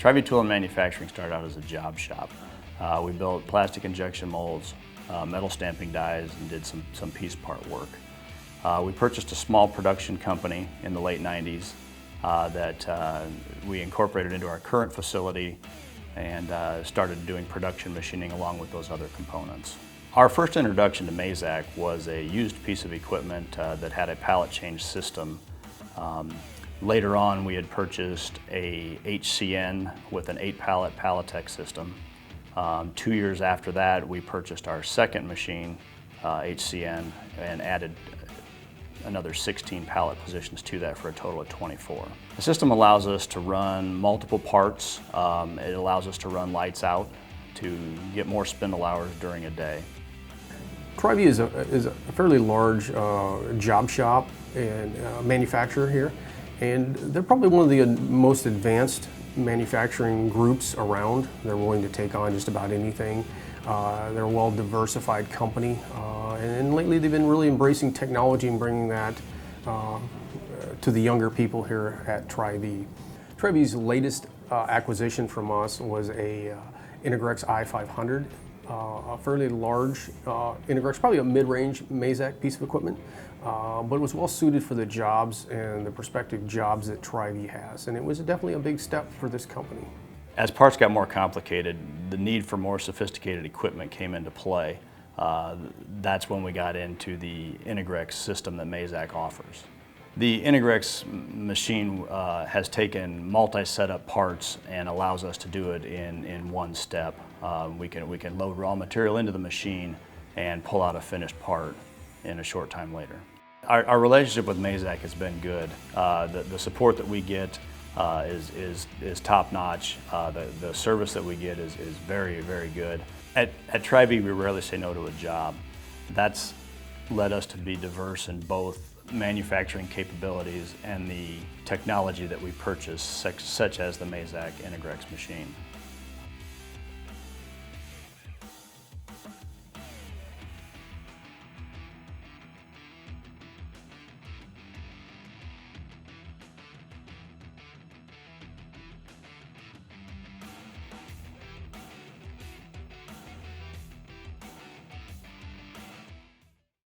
Tri-V Tool and Manufacturing started out as a job shop. We built plastic injection molds, metal stamping dies, and did some piece part work. We purchased a small production company in the late 90s that we incorporated into our current facility and started doing production machining along with those other components. Our first introduction to Mazak was a used piece of equipment that had a pallet change system. Later on, we had purchased a HCN with an 8-pallet Palletech system. 2 years after that, we purchased our second machine, HCN, and added another 16 pallet positions to that for a total of 24. The system allows us to run multiple parts. It allows us to run lights out to get more spindle hours during a day. Tri-V is a fairly large job shop and manufacturer here, and they're probably one of the most advanced manufacturing groups around. They're willing to take on just about anything. They're a well-diversified company, and lately they've been really embracing technology and bringing that to the younger people here at Tri-V. Tri-V's latest acquisition from us was a Integrex i500, a fairly large Integrex, probably a mid-range Mazak piece of equipment, but it was well suited for the jobs and the prospective jobs that Tri-V has, and it was definitely a big step for this company. As parts got more complicated, the need for more sophisticated equipment came into play. That's when we got into the Integrex system that Mazak offers. The Integrex machine has taken multi-setup parts and allows us to do it in one step. We can load raw material into the machine and pull out a finished part in a short time later. Our relationship with Mazak has been good. The support that we get is top-notch. The service that we get is very, very good. At Tri-V, we rarely say no to a job. That's led us to be diverse in both manufacturing capabilities and the technology that we purchase, such as the Mazak Integrex machine.